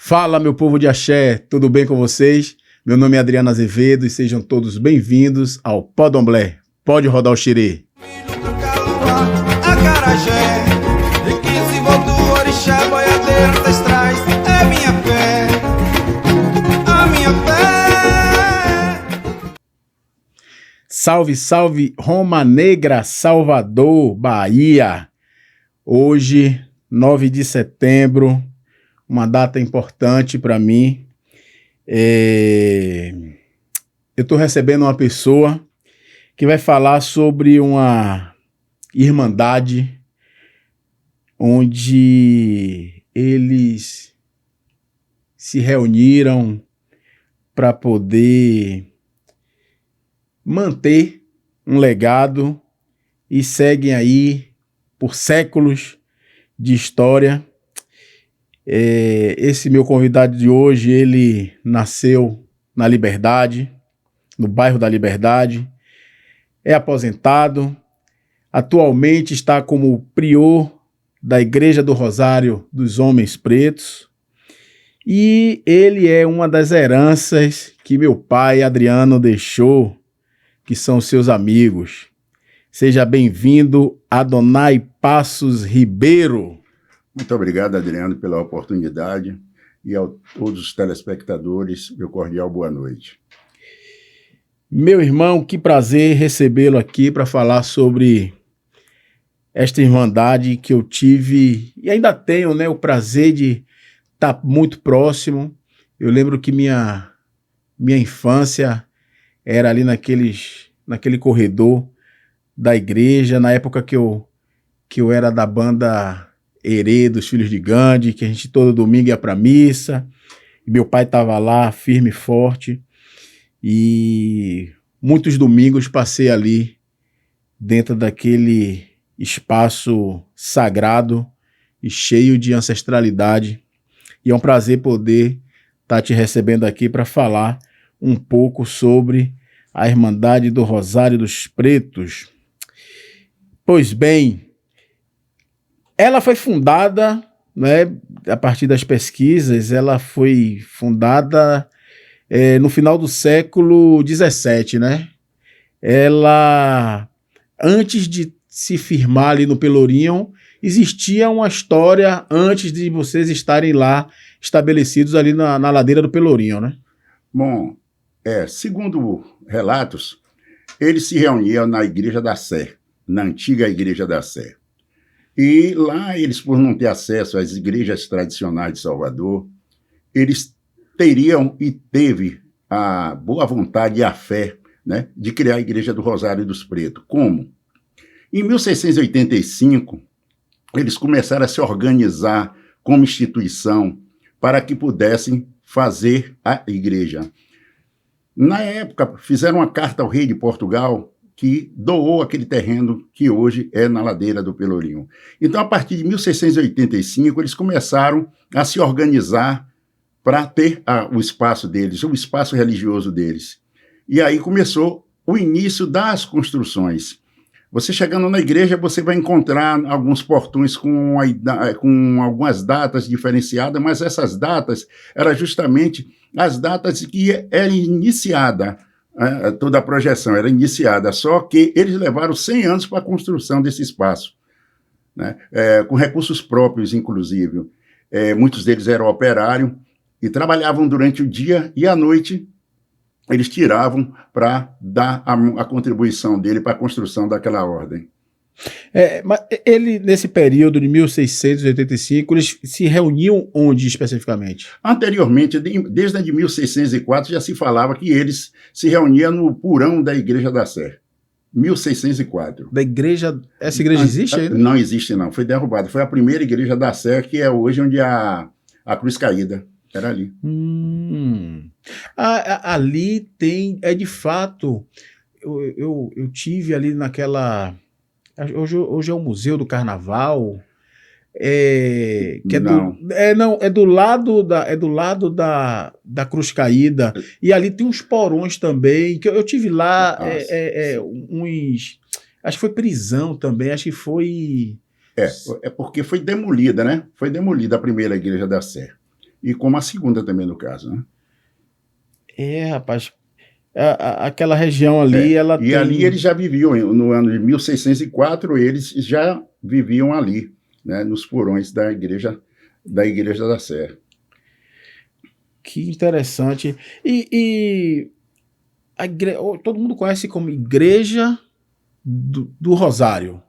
Fala, meu povo de axé, tudo bem com vocês? Meu nome é Adriano Azevedo e sejam todos bem-vindos ao Podomblé. Pode rodar o xirê. Filho do Caluá, acarajé, de 15 volto, orixá, boiadeiro, ancestrais, é minha fé, a minha fé. Salve, salve, Roma Negra, Salvador, Bahia. Hoje, 9 de setembro, uma data importante para mim. Eu estou recebendo uma pessoa que vai falar sobre uma irmandade onde eles se reuniram para poder manter um legado e seguem aí por séculos de história. Esse meu convidado de hoje, ele nasceu na Liberdade, no bairro da Liberdade, é aposentado, atualmente está como prior da Igreja do Rosário dos Homens Pretos e ele é uma das heranças que meu pai Adriano deixou, que são seus amigos. Seja bem-vindo, Adonai Passos Ribeiro. Muito obrigado, Adriano, pela oportunidade e a todos os telespectadores, meu cordial boa noite. Meu irmão, que prazer recebê-lo aqui para falar sobre esta irmandade que eu tive e ainda tenho, né, o prazer de estar muito próximo. Eu lembro que minha infância era ali naquele corredor da igreja, na época que eu era da banda Herê dos Filhos de Gandhi, que a gente todo domingo ia para missa, e meu pai estava lá firme e forte, e muitos domingos passei ali dentro daquele espaço sagrado e cheio de ancestralidade, e é um prazer poder estar te recebendo aqui para falar um pouco sobre a Irmandade do Rosário dos Pretos. Pois bem, ela foi fundada, né, a partir das pesquisas, ela foi fundada no final do século XVII, né? Ela, antes de se firmar ali no Pelourinho, existia uma história antes de vocês estarem lá estabelecidos ali na ladeira do Pelourinho, né? Bom, segundo relatos, eles se reuniam na Igreja da Sé, na antiga Igreja da Sé. E lá eles, por não ter acesso às igrejas tradicionais de Salvador, eles teriam e teve a boa vontade e a fé, né, de criar a Igreja do Rosário dos Pretos. Como? Em 1685, eles começaram a se organizar como instituição para que pudessem fazer a igreja. Na época, fizeram uma carta ao rei de Portugal, que doou aquele terreno que hoje é na ladeira do Pelourinho. Então, a partir de 1685, eles começaram a se organizar para ter o espaço deles, o espaço religioso deles. E aí começou o início das construções. Você chegando na igreja, você vai encontrar alguns portões com algumas datas diferenciadas, mas essas datas eram justamente as datas que era iniciada. Toda a projeção era iniciada, só que eles levaram 100 anos para a construção desse espaço, né? Com recursos próprios, inclusive. Muitos deles eram operários e trabalhavam durante o dia e à noite eles tiravam para dar a contribuição dele para a construção daquela ordem. Mas ele, nesse período de 1685, eles se reuniam onde especificamente? Anteriormente, desde a de 1604, já se falava que eles se reuniam no porão da Igreja da Sé. 1604. Da igreja? Essa igreja existe ainda? Não existe, não. Foi derrubada. Foi a primeira Igreja da Sé, que é hoje onde a cruz caída. Era ali. Ali tem, de fato, eu tive ali naquela... Hoje é o Museu do Carnaval, que é do lado da Cruz Caída, e ali tem uns porões também, que eu tive lá, acho que foi prisão também, acho que foi... porque foi demolida, né? Foi demolida a primeira Igreja da Sé. e como a segunda também, no caso, né? Rapaz, aquela região ali, ela e tem... ali eles já viviam, no ano de 1604, eles já viviam ali, né, nos porões da igreja da Sé. Que interessante. E todo mundo conhece como Igreja do Rosário.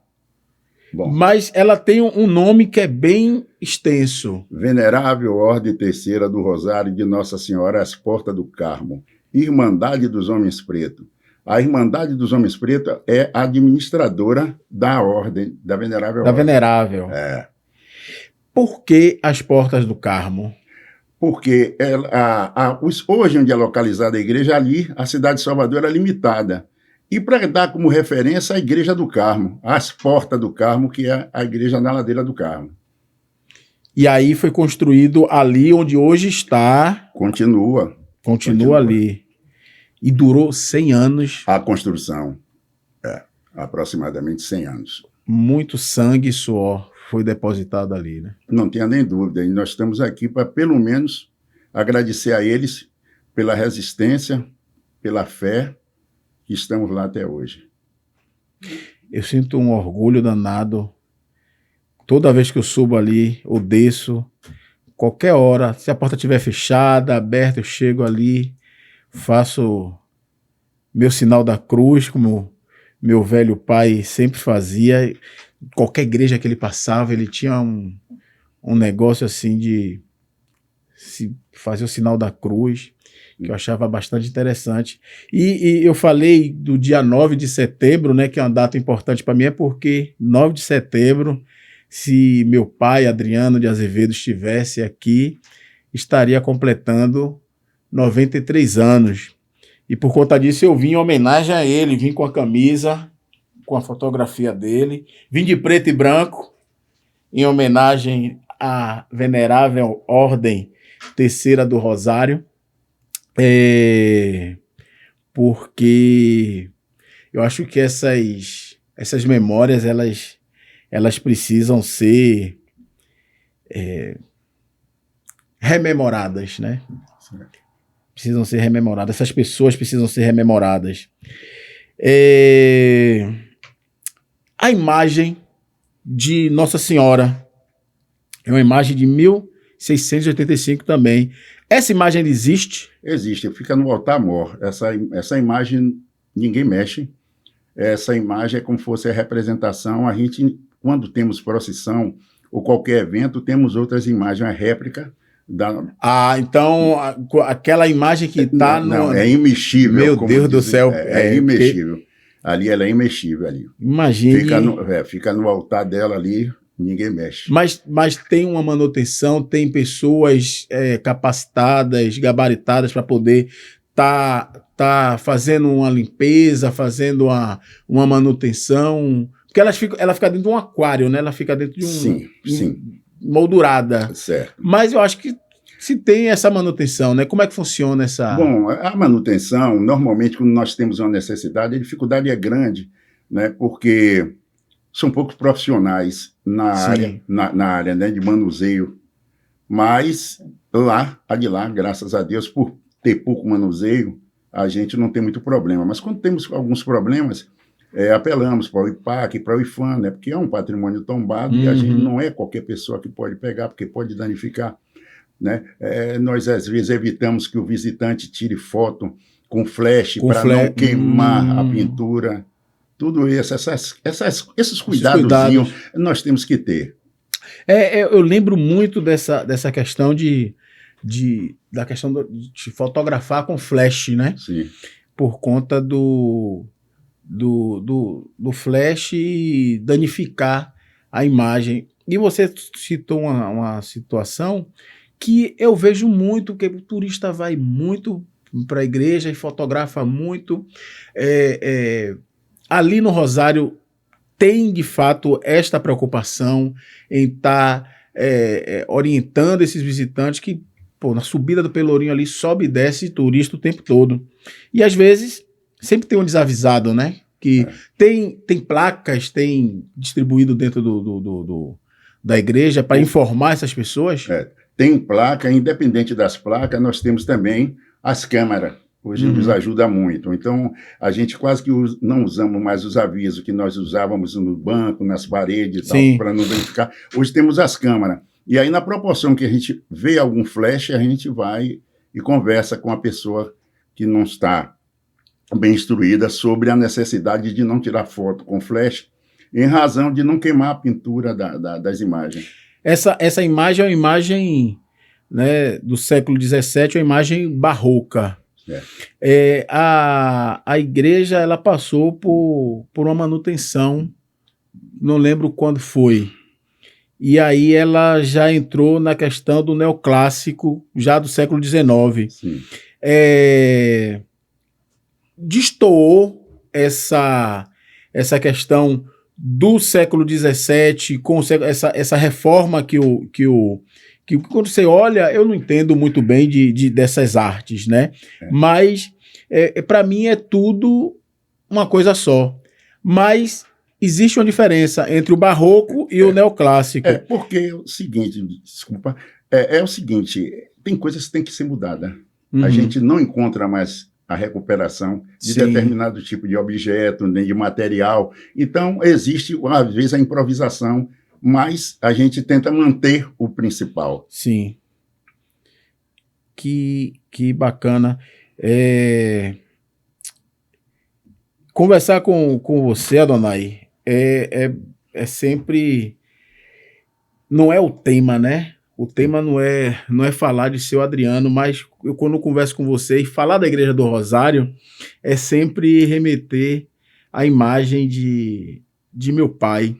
Bom, Mas ela tem um nome que é bem extenso. Venerável Ordem Terceira do Rosário de Nossa Senhora às Portas do Carmo, Irmandade dos Homens Pretos. A Irmandade dos Homens Pretos é a administradora da ordem, da Venerável Da Ordem. Venerável. Por que as Portas do Carmo? Porque hoje onde é localizada a igreja, ali, a cidade de Salvador é limitada. E para dar como referência a Igreja do Carmo, as Portas do Carmo, que é a igreja na Ladeira do Carmo. E aí foi construído ali onde hoje está. Continua Ali. E durou 100 anos. A construção. Aproximadamente 100 anos. Muito sangue e suor foi depositado ali, né? Não tenha nem dúvida. E nós estamos aqui para, pelo menos, agradecer a eles pela resistência, pela fé, que estamos lá até hoje. Eu sinto um orgulho danado. Toda vez que eu subo ali, ou desço, qualquer hora, se a porta estiver fechada, aberta, eu chego ali, faço meu sinal da cruz, como meu velho pai sempre fazia. Qualquer igreja que ele passava, ele tinha um negócio assim de fazer o sinal da cruz, que eu achava bastante interessante. E eu falei do dia 9 de setembro, né, que é uma data importante para mim, é porque 9 de setembro, se meu pai, Adriano de Azevedo, estivesse aqui, estaria completando 93 anos. E por conta disso eu vim em homenagem a ele, vim com a camisa, com a fotografia dele, vim de preto e branco, em homenagem à Venerável Ordem Terceira do Rosário, porque eu acho que essas memórias, elas precisam ser rememoradas, né? Certo. Precisam ser rememoradas. Essas pessoas precisam ser rememoradas. A imagem de Nossa Senhora é uma imagem de 1685 também. Essa imagem existe? Existe, fica no altar-mor. Essa imagem ninguém mexe. Essa imagem é como se fosse a representação. A gente, quando temos procissão ou qualquer evento, temos outras imagens, a réplica. Então aquela imagem que está no... Não, é imexível. Meu Deus do céu. É imexível. Ali ela é imexível. Ali. Imagine. Fica no altar dela ali, ninguém mexe. Mas tem uma manutenção, tem pessoas capacitadas, gabaritadas para poder tá fazendo uma limpeza, fazendo uma manutenção. Porque ela fica dentro de um aquário, né? Ela fica dentro de Sim. Moldurada. Certo. Mas eu acho que se tem essa manutenção, né? Como é que funciona essa... Bom, a manutenção, normalmente, quando nós temos uma necessidade, a dificuldade é grande, né? Porque são poucos profissionais na área, né, de manuseio. Mas lá, graças a Deus, por ter pouco manuseio, a gente não tem muito problema. Mas quando temos alguns problemas, apelamos para o IPAC, para o IFAM, né? Porque é um patrimônio tombado e a gente não é qualquer pessoa que pode pegar, porque pode danificar, né? Nós, às vezes, evitamos que o visitante tire foto com flash para não queimar a pintura. Tudo isso, esses cuidados nós temos que ter. Eu lembro muito dessa questão de fotografar com flash, né? Sim. Por conta do flash danificar a imagem. E você citou uma situação que eu vejo muito, que o turista vai muito para a igreja e fotografa muito. Ali no Rosário tem, de fato, esta preocupação em estar orientando esses visitantes que, na subida do Pelourinho ali, sobe e desce turista o tempo todo. E, às vezes, sempre tem um desavisado, né? Que tem placas, tem distribuído dentro da igreja para informar essas pessoas? tem placa, independente das placas, nós temos também as câmeras. Hoje nos ajuda muito. Então, a gente quase que não usamos mais os avisos que nós usávamos no banco, nas paredes e tal, para não verificar. Hoje temos as câmeras. E aí, na proporção que a gente vê algum flash, a gente vai e conversa com a pessoa que não está bem instruída sobre a necessidade de não tirar foto com flash, em razão de não queimar a pintura das imagens. Essa imagem é uma imagem, né, do século XVII, uma imagem barroca. A igreja ela passou por uma manutenção, não lembro quando foi. E aí ela já entrou na questão do neoclássico, já do século XIX. Destoou essa questão do século XVII com essa reforma que quando você olha, eu não entendo muito bem dessas artes, né? Mas para mim é tudo uma coisa só. Mas existe uma diferença entre o barroco e o neoclássico. Porque é o seguinte, desculpa, é o seguinte, tem coisas que tem que ser mudadas. A gente não encontra mais a recuperação de determinado tipo de objeto, nem de material. Então, existe, às vezes, a improvisação, mas a gente tenta manter o principal. Sim. Que bacana. Conversar com você, Adonai, é sempre... Não é o tema, né? O tema não é falar de seu Adriano, mas quando eu converso com você e falar da Igreja do Rosário, é sempre remeter à imagem de meu pai.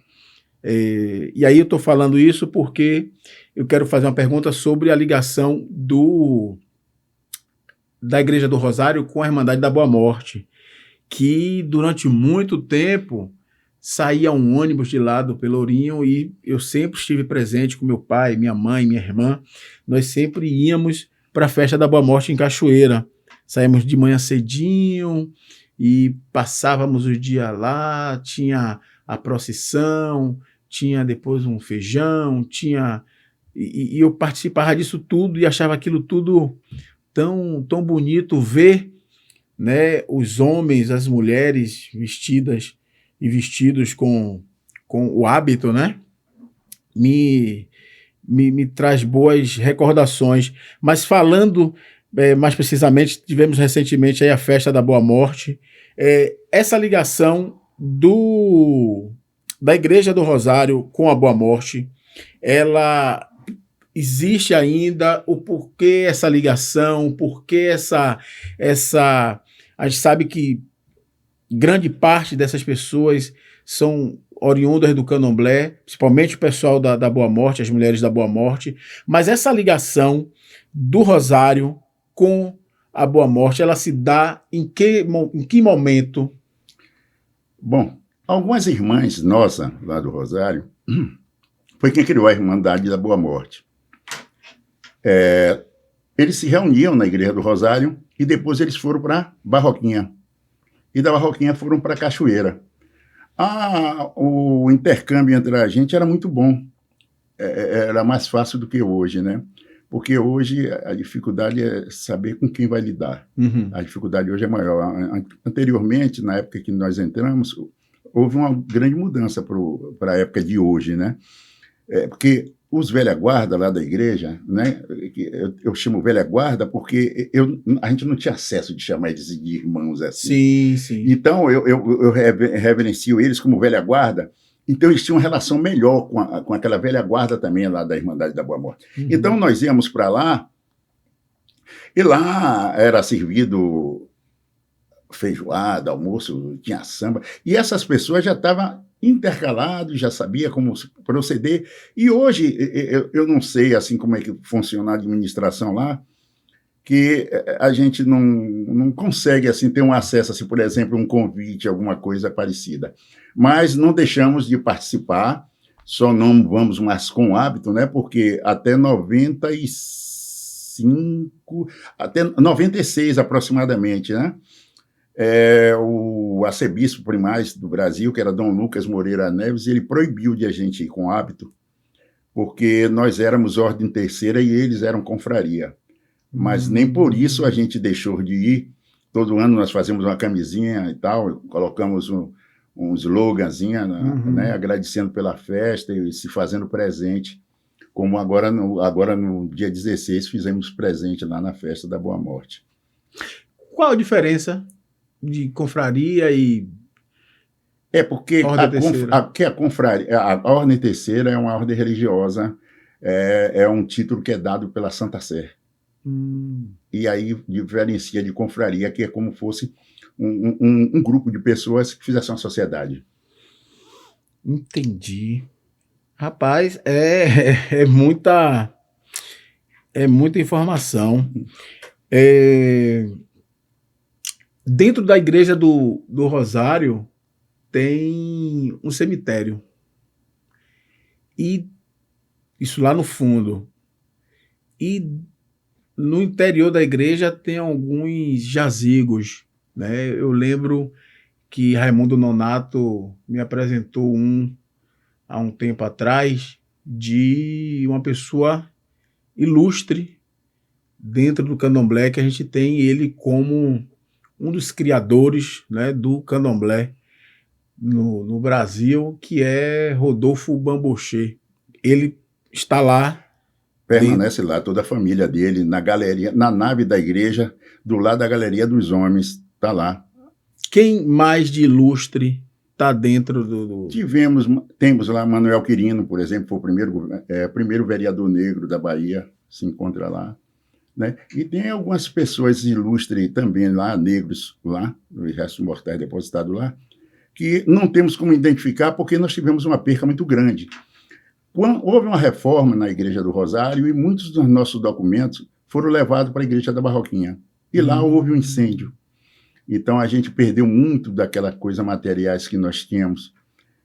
E aí eu estou falando isso porque eu quero fazer uma pergunta sobre a ligação da Igreja do Rosário com a Irmandade da Boa Morte, que durante muito tempo saía um ônibus de lá do Pelourinho e eu sempre estive presente com meu pai, minha mãe, minha irmã. Nós sempre íamos para a festa da Boa Morte em Cachoeira. Saímos de manhã cedinho e passávamos o dia lá, tinha a procissão, tinha depois um feijão, e eu participava disso tudo e achava aquilo tudo tão bonito, ver, né, os homens, as mulheres vestidos com o hábito, né? Me traz boas recordações. Mas falando mais precisamente, tivemos recentemente aí a festa da Boa Morte. Essa ligação da Igreja do Rosário com a Boa Morte, ela existe ainda? O porquê essa ligação, o porquê essa... A gente sabe que grande parte dessas pessoas são oriundas do Candomblé, principalmente o pessoal da Boa Morte, as mulheres da Boa Morte, mas essa ligação do Rosário com a Boa Morte, ela se dá em que momento? Bom, algumas irmãs nossas lá do Rosário foi quem criou a Irmandade da Boa Morte. Eles se reuniam na Igreja do Rosário e depois eles foram para Barroquinha. E da Barroquinha foram para Cachoeira. O intercâmbio entre a gente era muito bom. Era mais fácil do que hoje, né? Porque hoje a dificuldade é saber com quem vai lidar. A dificuldade hoje é maior. Anteriormente, na época que nós entramos, houve uma grande mudança para a época de hoje, né? Porque os velha guarda lá da igreja, né? Eu chamo velha guarda porque a gente não tinha acesso de chamar eles de irmãos assim. Sim. Então, eu reverencio eles como velha guarda. Então, eles tinham uma relação melhor com aquela velha guarda também lá da Irmandade da Boa Morte. Então, nós íamos para lá, e lá era servido feijoada, almoço, tinha samba, e essas pessoas já estavam intercalados, já sabia como proceder, e hoje eu não sei assim como é que funciona a administração lá, que a gente não consegue assim ter um acesso, assim, por exemplo, um convite, alguma coisa parecida. Mas não deixamos de participar, só não vamos mais com hábito, né? Porque até 96 aproximadamente, né? O arcebispo primaz do Brasil, que era Dom Lucas Moreira Neves, ele proibiu de a gente ir com hábito, porque nós éramos ordem terceira e eles eram confraria. Mas nem por isso a gente deixou de ir. Todo ano nós fazemos uma camisinha e tal, colocamos um sloganzinho, né, agradecendo pela festa e se fazendo presente, como agora no dia 16 fizemos presente lá na festa da Boa Morte. Qual a diferença de confraria e É porque ordem confraria, a ordem terceira é uma ordem religiosa, é um título que é dado pela Santa Sé. E aí diferencia de confraria, que é como fosse um grupo de pessoas que fizessem uma sociedade. Entendi. Rapaz, é muita informação. Dentro da igreja do Rosário tem um cemitério. E isso lá no fundo. E no interior da igreja tem alguns jazigos, né? Eu lembro que Raimundo Nonato me apresentou há um tempo atrás, de uma pessoa ilustre dentro do candomblé, que a gente tem ele como um dos criadores, né, do candomblé no Brasil, que é Rodolfo Bamboché. Ele está lá. Permanece lá, toda a família dele, na galeria, na nave da igreja, do lado da Galeria dos Homens, está lá. Quem mais de ilustre está dentro do... Temos lá Manuel Quirino, por exemplo, foi o primeiro vereador negro da Bahia, se encontra lá. Né? E tem algumas pessoas ilustres também lá, negros lá, os restos mortais depositados lá, que não temos como identificar porque nós tivemos uma perca muito grande. Houve uma reforma na Igreja do Rosário e muitos dos nossos documentos foram levados para a Igreja da Barroquinha. E lá houve um incêndio. Então, a gente perdeu muito daquela coisa materiais que nós tínhamos.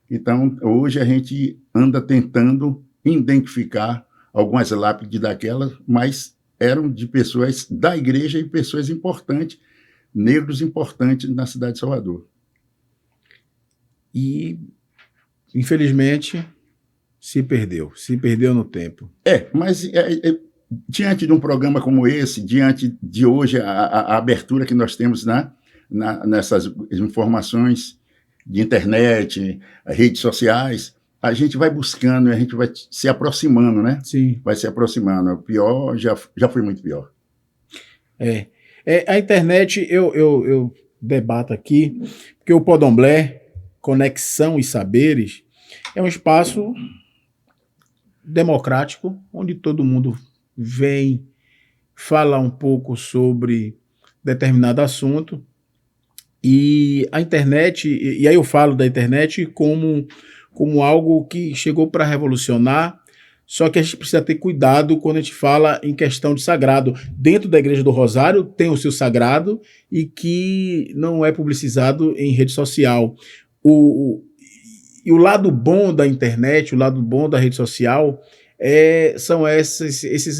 Então, hoje a gente anda tentando identificar algumas lápides daquelas, mas eram de pessoas da igreja e pessoas importantes, negros importantes na cidade de Salvador. E, infelizmente, se perdeu no tempo. Mas diante de um programa como esse, diante de hoje, a abertura que nós temos nessas informações de internet, redes sociais, a gente vai buscando, a gente vai se aproximando, né? Sim. Vai se aproximando. O pior já foi muito pior. A internet, eu debato aqui, porque o Podomblé, Conexão e Saberes, é um espaço democrático, onde todo mundo vem falar um pouco sobre determinado assunto. E a internet, e aí eu falo da internet como algo que chegou para revolucionar, só que a gente precisa ter cuidado quando a gente fala em questão de sagrado. Dentro da Igreja do Rosário tem o seu sagrado e que não é publicizado em rede social. E o lado bom da internet, o lado bom da rede social são esses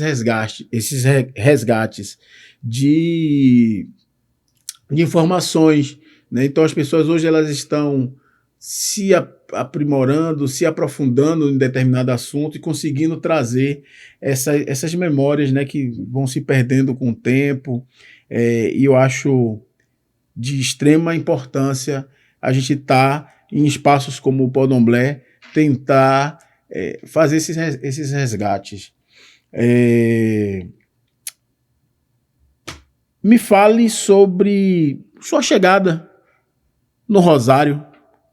resgates de informações, né? Então as pessoas hoje elas estão se aprimorando, se aprofundando em determinado assunto e conseguindo trazer essas memórias, né, que vão se perdendo com o tempo, e eu acho de extrema importância a gente estar em espaços como o Podomblé, tentar fazer esses resgates. Me fale sobre sua chegada no Rosário.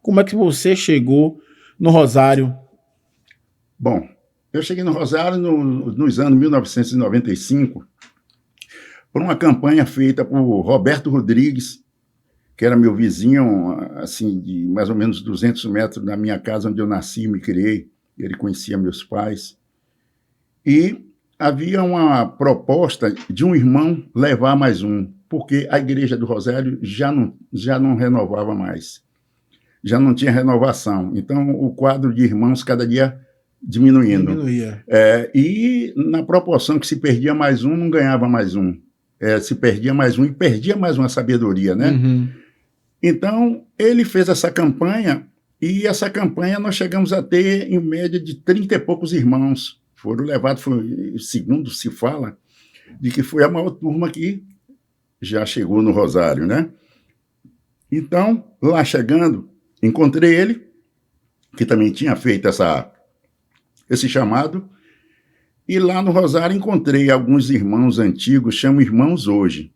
Como é que você chegou no Rosário? Bom, eu cheguei no Rosário nos anos 1995 por uma campanha feita por Roberto Rodrigues, que era meu vizinho, assim, de mais ou menos 200 metros da minha casa, onde eu nasci e me criei. Ele conhecia meus pais. E havia uma proposta de um irmão levar mais um, porque a Igreja do Rosário já não renovava mais. Já não tinha renovação. Então, o quadro de irmãos cada dia diminuindo. Diminuía. E na proporção que se perdia mais um, não ganhava mais um. Se perdia mais um e perdia mais uma sabedoria, né? Uhum. Então, ele fez essa campanha E essa campanha nós chegamos a ter, em média, de 30 e poucos irmãos. Foram levados, segundo se fala, de que foi a maior turma que já chegou no Rosário, né? Então, lá chegando, encontrei ele, que também tinha feito esse chamado, e lá no Rosário encontrei alguns irmãos antigos, chamo irmãos hoje,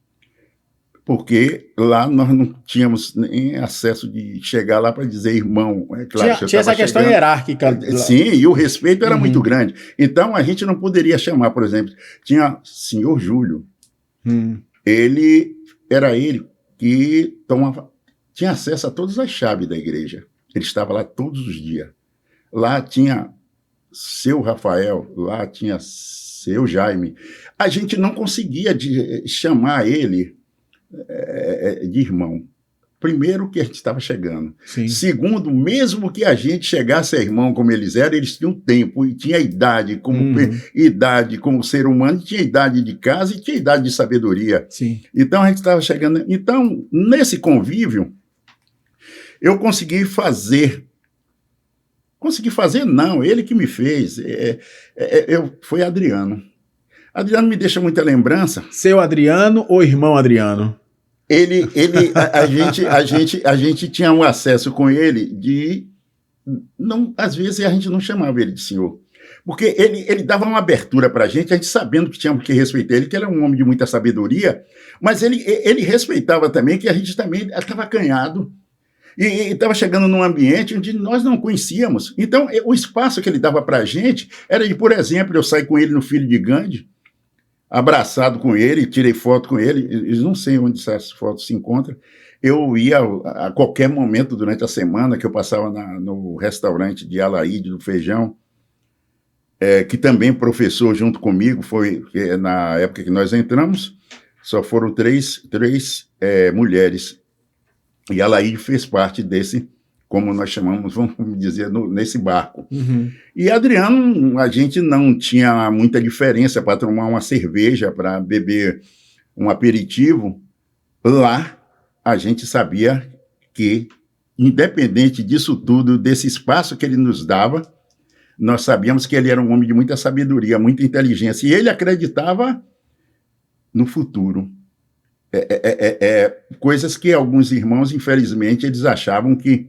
porque lá nós não tínhamos nem acesso de chegar lá para dizer irmão. É claro, tinha essa questão hierárquica. Sim, e o respeito era muito grande. Então, a gente não poderia chamar, por exemplo, tinha senhor Júlio. Era ele que tinha acesso a todas as chaves da igreja. Ele estava lá todos os dias. Lá tinha seu Rafael, lá tinha seu Jaime. A gente não conseguia chamar ele de irmão. Primeiro, que a gente estava chegando. Sim. Segundo, mesmo que a gente chegasse a irmão como eles eram, eles tinham tempo e tinha idade como ser humano, tinha idade de casa e tinha idade de sabedoria. Sim. Então, a gente estava chegando. Então, nesse convívio, eu consegui fazer. Consegui fazer, não, ele que me fez. Foi Adriano. Adriano me deixa muita lembrança. Seu Adriano ou irmão Adriano? A gente tinha um acesso com ele às vezes a gente não chamava ele de senhor, porque ele dava uma abertura para a gente sabendo que tínhamos que respeitar ele, que ele era um homem de muita sabedoria, mas ele respeitava também que a gente também estava acanhado e estava chegando num ambiente onde nós não conhecíamos. Então, o espaço que ele dava para a gente era de, por exemplo, eu sair com ele no Filho de Gandhi, abraçado com ele, tirei foto com ele, eu não sei onde essas fotos se encontram. Eu ia a qualquer momento durante a semana, que eu passava no restaurante de Alaíde, do Feijão, que também professor junto comigo, foi na época que nós entramos, só foram três mulheres, e Alaíde fez parte desse, como nós chamamos, vamos dizer, nesse barco. E Adriano, a gente não tinha muita diferença para tomar uma cerveja, para beber um aperitivo. Lá, a gente sabia que, independente disso tudo, desse espaço que ele nos dava, nós sabíamos que ele era um homem de muita sabedoria, muita inteligência, e ele acreditava no futuro. Coisas que alguns irmãos, infelizmente, eles achavam que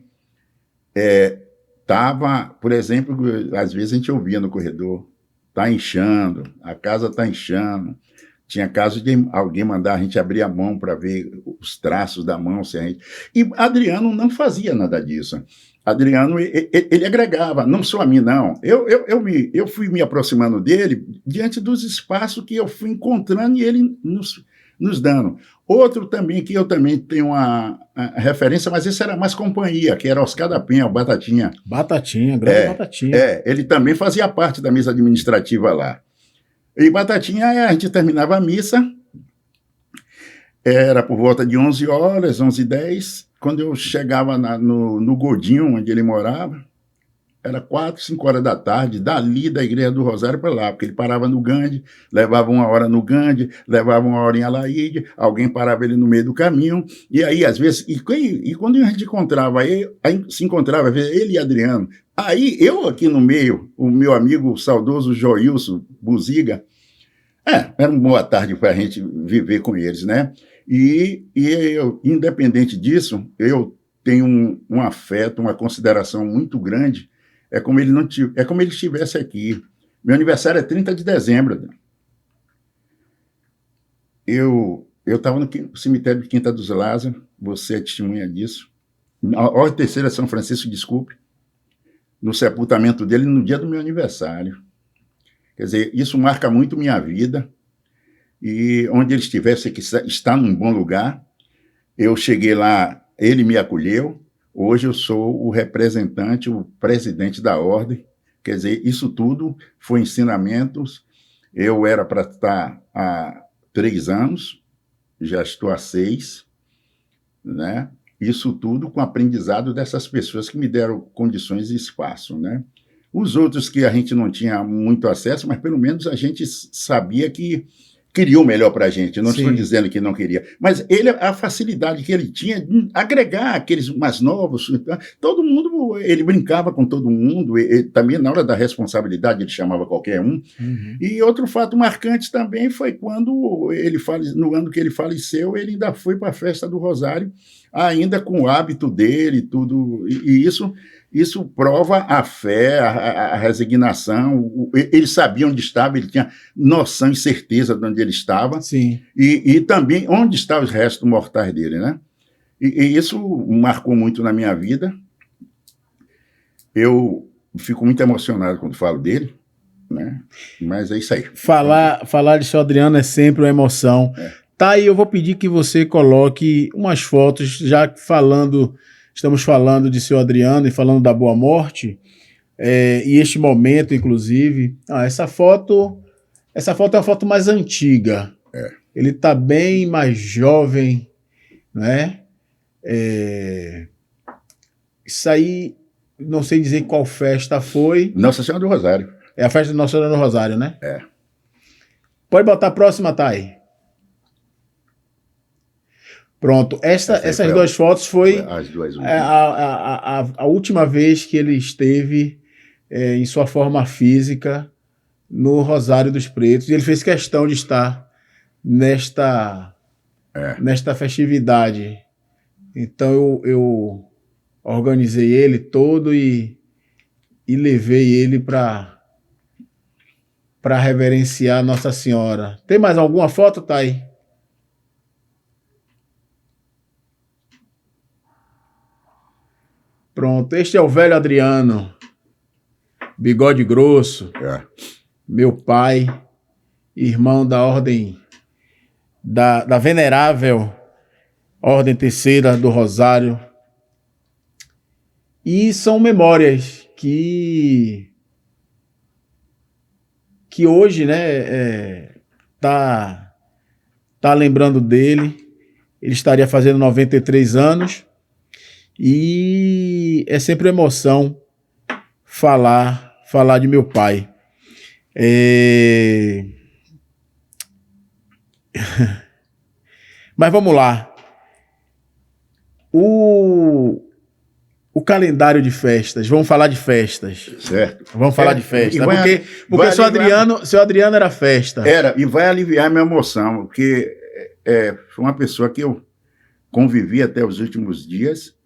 por exemplo, às vezes a gente ouvia no corredor, está inchando, a casa está inchando. Tinha caso de alguém mandar a gente abrir a mão para ver os traços da mão. E Adriano não fazia nada disso. Adriano, ele agregava, não só a mim, não. Eu fui me aproximando dele diante dos espaços que eu fui encontrando e ele nos dando. Outro também, que eu também tenho uma referência, mas esse era mais companhia, que era Oscar da Penha, o Batatinha. Batatinha, grande Batatinha. Ele também fazia parte da mesa administrativa lá. E Batatinha, a gente terminava a missa, era por volta de 11 horas, 11h10, quando eu chegava no Godinho, onde ele morava, era 4, 5 horas da tarde, dali da Igreja do Rosário para lá, porque ele parava no Gandhi, levava 1 hora no Gandhi, levava 1 hora em Alaíde, alguém parava ele no meio do caminho, e aí, às vezes, e quando a gente encontrava, aí se encontrava, às vezes, ele e Adriano, aí eu aqui no meio, o meu amigo saudoso Joilson Buziga, era uma boa tarde para a gente viver com eles, né? E eu, independente disso, eu tenho um afeto, uma consideração muito grande. É como ele estivesse aqui. Meu aniversário é 30 de dezembro. Eu estava no cemitério de Quinta dos Lázaros, você é testemunha disso. A terceira São Francisco, desculpe, no sepultamento dele no dia do meu aniversário. Quer dizer, isso marca muito minha vida. E onde ele estivesse, que está num bom lugar. Eu cheguei lá, ele me acolheu. Hoje eu sou o representante, o presidente da ordem. Quer dizer, isso tudo foi ensinamentos. Eu era para estar há 3 anos, já estou há 6, né? Isso tudo com aprendizado dessas pessoas que me deram condições e espaço, né? Os outros que a gente não tinha muito acesso, mas pelo menos a gente sabia que queria o melhor para a gente, não Sim. estou dizendo que não queria, mas a facilidade que ele tinha de agregar aqueles mais novos, todo mundo, ele brincava com todo mundo, e também na hora da responsabilidade ele chamava qualquer um. E outro fato marcante também foi quando no ano que ele faleceu, ele ainda foi para a festa do Rosário, ainda com o hábito dele, tudo, e isso prova a fé, a resignação. Ele sabia onde estava, ele tinha noção e certeza de onde ele estava. Sim. E também onde estavam os restos mortais dele, né? E isso marcou muito na minha vida. Eu fico muito emocionado quando falo dele, né? Mas é isso aí. Falar de seu Adriano é sempre uma emoção. Tá aí, eu vou pedir que você coloque umas fotos, já estamos falando de seu Adriano e falando da Boa Morte, e este momento, inclusive. Essa foto é uma foto mais antiga. Ele está bem mais jovem, né? Isso aí, não sei dizer qual festa foi. Nossa Senhora do Rosário. É a festa de Nossa Senhora do Rosário, né? É. Pode botar a próxima, Thay. Pronto, essas duas fotos foi as duas a última vez que ele esteve em sua forma física no Rosário dos Pretos, e ele fez questão de estar nesta festividade. Então eu organizei ele todo e levei ele para reverenciar Nossa Senhora. Tem mais alguma foto, Thay? Pronto, este é o velho Adriano, bigode grosso, meu pai, irmão da ordem, da venerável Ordem Terceira do Rosário. E são memórias que hoje, né, tá lembrando dele. Ele estaria fazendo 93 anos. E é sempre uma emoção falar de meu pai. Mas vamos lá. O calendário de festas. Vamos falar de festas. Certo. Vamos falar de festa. Porque seu Adriano era festa. Era, e vai aliviar minha emoção, porque foi uma pessoa que eu convivi até os últimos dias.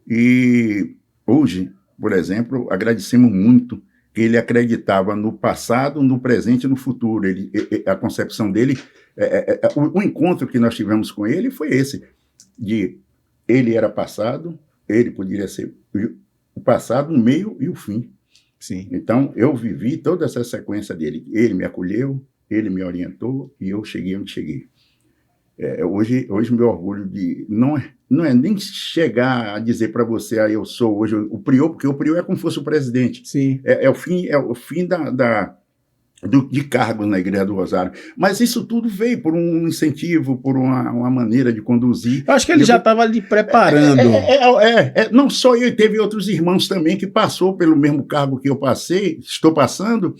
E hoje, por exemplo, agradecemos muito que ele acreditava no passado, no presente e no futuro. A concepção dele, o encontro que nós tivemos com ele foi esse, de ele era passado, ele poderia ser o passado, o meio e o fim. Sim. Então, eu vivi toda essa sequência dele. Ele me acolheu, ele me orientou e eu cheguei onde cheguei. Hoje meu orgulho não é nem chegar a dizer para você, eu sou hoje o prior, porque o prior é como se fosse o presidente. Sim. É o fim de cargos na Igreja do Rosário. Mas isso tudo veio por um incentivo, por uma maneira de conduzir. Eu acho que ele já estava ali preparando. Não só eu, teve outros irmãos também que passou pelo mesmo cargo que eu estou passando,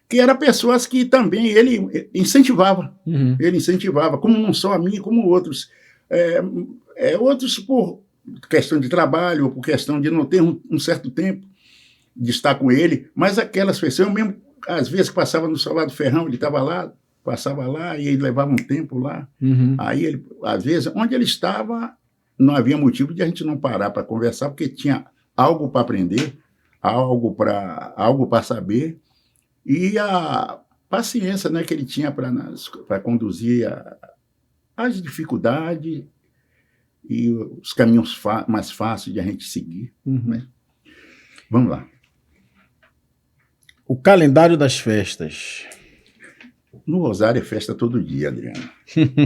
que eram pessoas que também ele incentivava. Uhum. Ele incentivava, como não só a mim, como outros. Outros por questão de trabalho, ou por questão de não ter um certo tempo de estar com ele, mas aquelas pessoas, eu mesmo, às vezes, passava no Solar do Ferrão, ele estava lá, passava lá, e ele levava um tempo lá. Uhum. Aí, ele, às vezes, onde ele estava, não havia motivo de a gente não parar para conversar, porque tinha algo para aprender, algo para saber, e a paciência, né, que ele tinha para conduzir as dificuldades e os caminhos mais fáceis de a gente seguir. Uhum. Né? Vamos lá. O calendário das festas. No Rosário é festa todo dia, Adriano.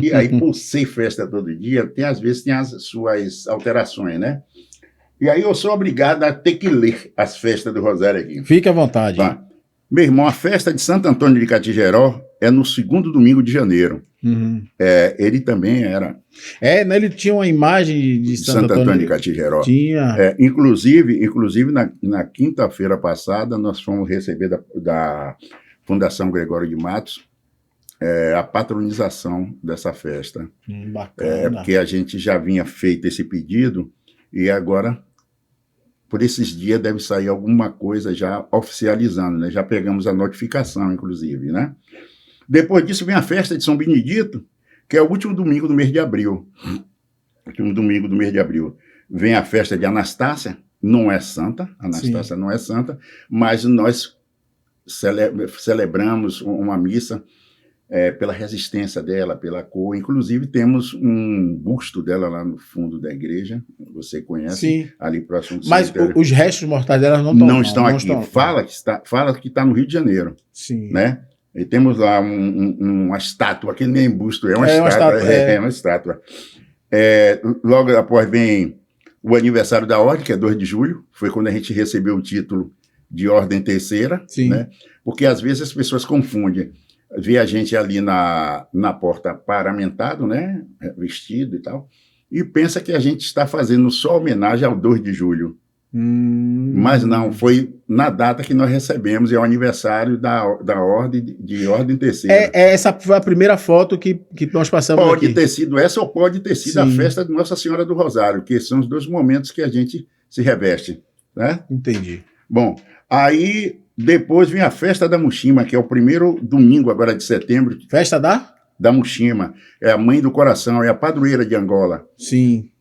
E aí, por ser festa todo dia, às vezes tem as suas alterações, né? E aí eu sou obrigado a ter que ler as festas do Rosário aqui. Fique à vontade. Tá. Meu irmão, a festa de Santo Antônio de Catigeró é no 2º domingo de janeiro. Uhum. Ele também era... Ele tinha uma imagem de Santo Antônio de Catigeró. Tinha... Inclusive na quinta-feira passada, nós fomos receber da Fundação Gregório de Matos a patronização dessa festa. Bacana. Porque a gente já vinha feito esse pedido e agora, por esses dias, deve sair alguma coisa já oficializando, né? Já pegamos a notificação, inclusive, né? Depois disso vem a festa de São Benedito, que é o último domingo do mês de abril. Último domingo do mês de abril. Vem a festa de Anastácia, não é santa, Anastácia não é santa, mas nós celebramos uma missa pela resistência dela, pela cor. Inclusive, temos um busto dela lá no fundo da igreja, você conhece, Sim. ali próximo do Mas cemitério. os restos mortais dela não estão aqui. Fala que está no Rio de Janeiro. Sim. Né? E temos lá uma estátua, que nem busto, é uma estátua. Logo após vem o aniversário da ordem, que é 2 de julho, foi quando a gente recebeu o título de ordem terceira, né? Porque às vezes as pessoas confundem, vê a gente ali na porta paramentado, né? Vestido e tal, e pensa que a gente está fazendo só homenagem ao 2 de julho. Mas não, foi na data que nós recebemos, é o aniversário da ordem, de ordem terceira. Essa foi a primeira foto que nós passamos Pode aqui. ter sido essa ou pode ter sido a festa de Nossa Senhora do Rosário, que são os 2 momentos que a gente se reveste, né? Entendi. Bom, aí depois vem a festa da Muxima, que é o primeiro domingo agora de setembro. Festa da Muxima, é a mãe do coração, é a padroeira de Angola. Sim.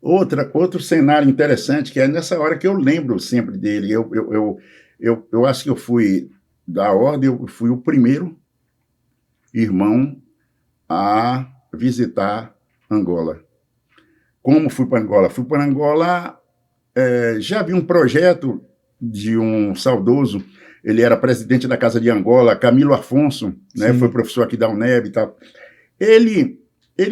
Outro cenário interessante, que é nessa hora que eu lembro sempre dele. Eu acho que eu fui da ordem, eu fui o primeiro irmão a visitar Angola. Como fui para Angola? Fui para Angola, já vi um projeto de um saudoso, ele era presidente da Casa de Angola, Camilo Afonso, né, foi professor aqui da UNEB e tal. Ele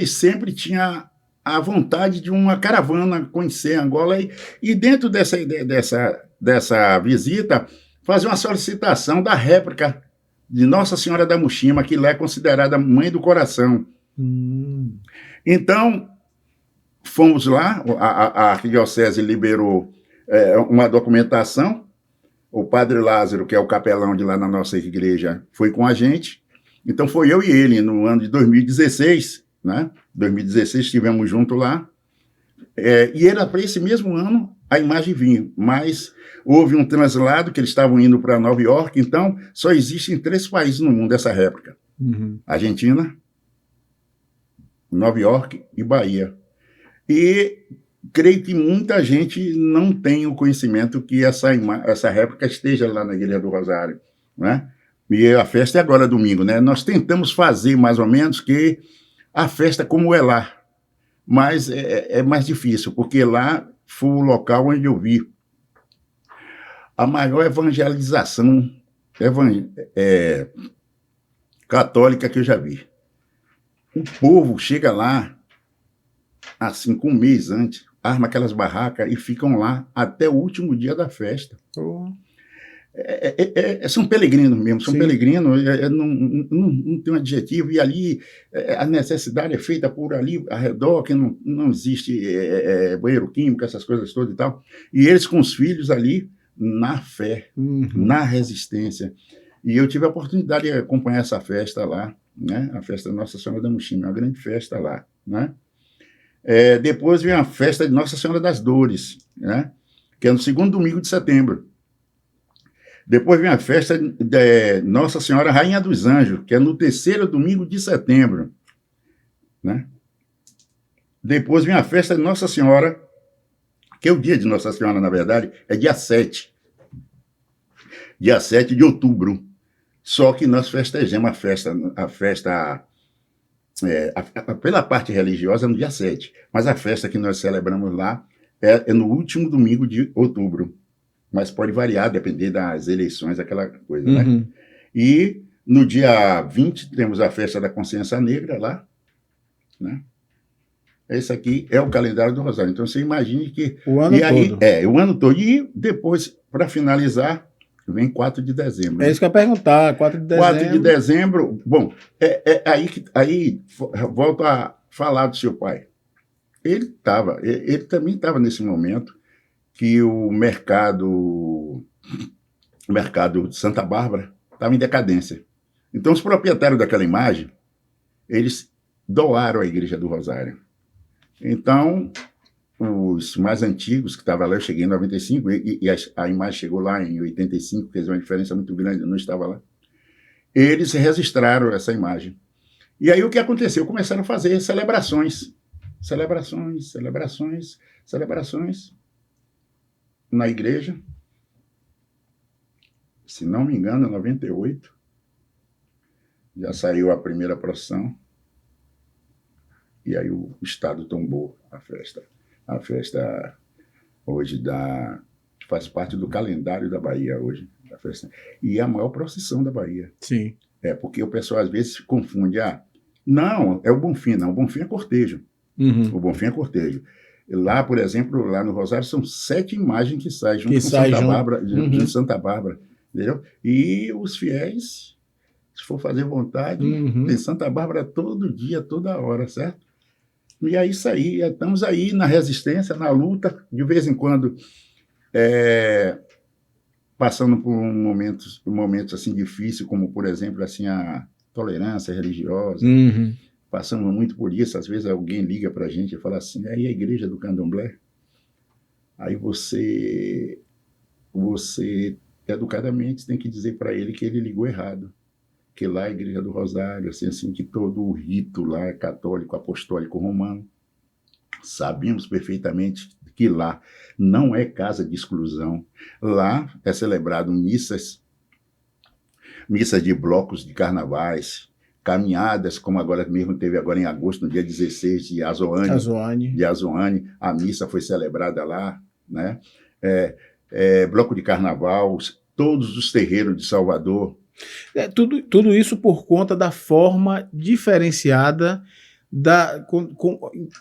sempre tinha a vontade de uma caravana conhecer Angola e dentro dessa visita fazer uma solicitação da réplica de Nossa Senhora da Muxima, que lá é considerada mãe do coração. Então, fomos lá, a arquidiocese liberou uma documentação, o padre Lázaro, que é o capelão de lá na nossa igreja, foi com a gente. Então foi eu e ele, no ano de 2016, né? 2016 estivemos juntos lá, e era para esse mesmo ano a imagem vinha, mas houve um translado que eles estavam indo para Nova York, então só existem 3 países no mundo dessa réplica. Argentina, Nova York e Bahia. E creio que muita gente não tem o conhecimento que essa réplica esteja lá na Igreja do Rosário, né? E a festa é agora domingo, né? Nós tentamos fazer mais ou menos que a festa como é lá, mas é mais difícil, porque lá foi o local onde eu vi a maior evangelização católica que eu já vi. O povo chega lá, assim, com um mês antes, arma aquelas barracas e ficam lá até o último dia da festa. São peregrinos mesmo, são peregrinos, não tem um adjetivo, e ali a necessidade é feita por ali, ao redor, que não existe banheiro químico, essas coisas todas e tal, e eles com os filhos ali, na fé, na resistência. E eu tive a oportunidade de acompanhar essa festa lá, né? A festa da Nossa Senhora da Muxima, uma grande festa lá, né? Depois vem a festa de Nossa Senhora das Dores, né? Que é no 2º domingo de setembro. Depois vem a festa de Nossa Senhora Rainha dos Anjos, que é no 3º domingo de setembro, né? Depois vem a festa de Nossa Senhora, que é o dia de Nossa Senhora, na verdade, é dia 7. Dia 7 de outubro. Só que nós festejamos a festa pela parte religiosa no dia 7. Mas a festa que nós celebramos lá é no último domingo de outubro. Mas pode variar, depender das eleições, aquela coisa, né? E no dia 20 temos a festa da Consciência Negra lá, né? Esse aqui é o calendário do Rosário. Então você imagine que... O ano todo. O ano todo. E depois, para finalizar, vem 4 de dezembro. É isso que eu ia perguntar, 4 de dezembro. 4 de dezembro, bom, aí volto a falar do seu pai. Ele também estava nesse momento que o mercado de Santa Bárbara estava em decadência. Então, os proprietários daquela imagem, eles doaram à Igreja do Rosário. Então, os mais antigos que estavam lá, eu cheguei em 95, e a imagem chegou lá em 85, fez uma diferença muito grande, eu não estava lá. Eles registraram essa imagem. E aí o que aconteceu? Começaram a fazer celebrações na igreja. Se não me engano, em 98, já saiu a primeira procissão. E aí o Estado tombou a festa. A festa hoje faz parte do calendário da Bahia hoje. A festa. E é a maior procissão da Bahia. Sim. Porque o pessoal às vezes confunde. Não, é o Bonfim. Não, o Bonfim é cortejo. Uhum. O Bonfim é cortejo. Lá, por exemplo, lá no Rosário, são 7 imagens que saem junto com Santa Bárbara. Entendeu? E os fiéis, se for fazer vontade, tem Santa Bárbara todo dia, toda hora, certo? E é isso aí. Estamos aí na resistência, na luta, de vez em quando, passando por momentos assim difíceis, como, por exemplo, assim, a tolerância religiosa. Passamos muito por isso. Às vezes alguém liga para a gente e fala assim, aí a igreja do Candomblé? Aí você educadamente tem que dizer para ele que ele ligou errado, que lá é a Igreja do Rosário, assim, que todo o rito lá é católico, apostólico, romano. Sabemos perfeitamente que lá não é casa de exclusão. Lá é celebrado missas de blocos de carnavais, caminhadas, como agora mesmo teve agora em agosto, no dia 16 de Azoane, a missa foi celebrada lá, né? Bloco de carnaval, todos os terreiros de Salvador. Tudo isso por conta da forma diferenciada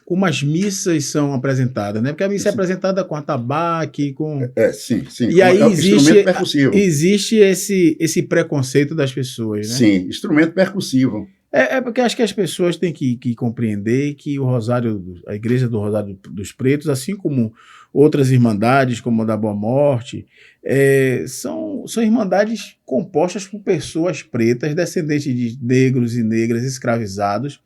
como as missas são apresentadas, né? Porque a missa é apresentada com atabaque, com... Sim. E aí instrumento percussivo. Existe esse preconceito das pessoas, né? Sim, instrumento percussivo. Porque acho que as pessoas têm que compreender que a Igreja do Rosário dos Pretos, assim como outras irmandades, como a da Boa Morte, são irmandades compostas por pessoas pretas, descendentes de negros e negras escravizados,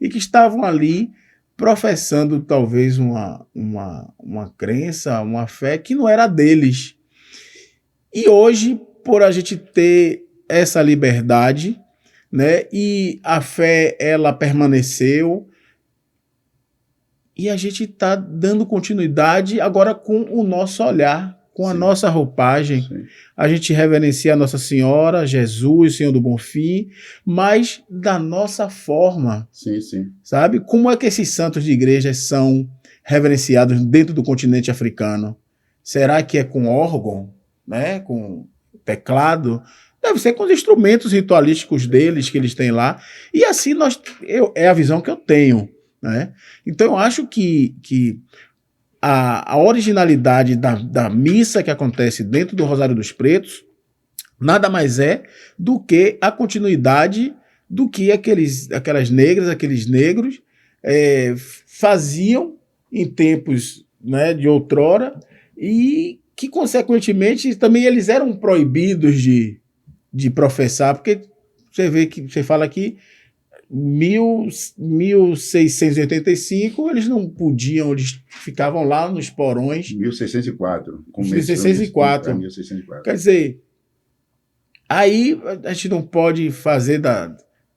e que estavam ali professando talvez uma crença, uma fé que não era deles. E hoje, por a gente ter essa liberdade, né, e a fé ela permaneceu, e a gente está dando continuidade agora com o nosso olhar, com a nossa roupagem. Sim. A gente reverencia a Nossa Senhora, Jesus, Senhor do Bonfim, mas da nossa forma. Sim. Sabe? Como é que esses santos de igrejas são reverenciados dentro do continente africano? Será que é com órgão, né? Com teclado? Deve ser com os instrumentos ritualísticos deles que eles têm lá. E assim é a visão que eu tenho, né? Então eu acho que a originalidade da missa que acontece dentro do Rosário dos Pretos nada mais é do que a continuidade do que aquelas negras, aqueles negros faziam em tempos, né, de outrora, e que, consequentemente, também eles eram proibidos de professar, porque você fala aqui, 1685, eles não podiam, eles ficavam lá nos porões. 1604. 1604. 1604. Quer dizer, aí a gente não pode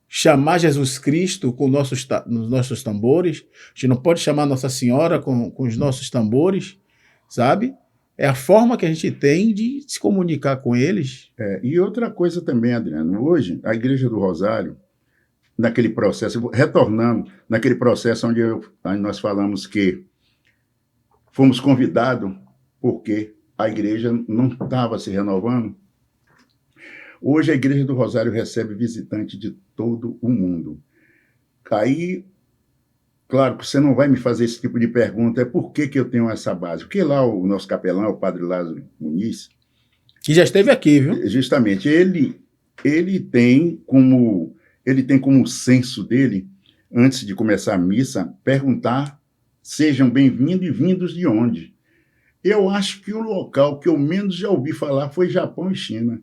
chamar Jesus Cristo com nos nossos tambores, a gente não pode chamar Nossa Senhora com os nossos tambores, sabe? É a forma que a gente tem de se comunicar com eles. E outra coisa também, Adriano, hoje a Igreja do Rosário, naquele processo, retornando naquele processo onde nós falamos que fomos convidados porque a igreja não estava se renovando. Hoje a Igreja do Rosário recebe visitantes de todo o mundo. Aí, claro que você não vai me fazer esse tipo de pergunta, por que eu tenho essa base? Porque lá o nosso capelão, o padre Lázaro Muniz, que já esteve aqui, viu? Justamente, ele tem como senso dele, antes de começar a missa, perguntar: sejam bem-vindos e vindos de onde? Eu acho que o local que eu menos já ouvi falar foi Japão e China.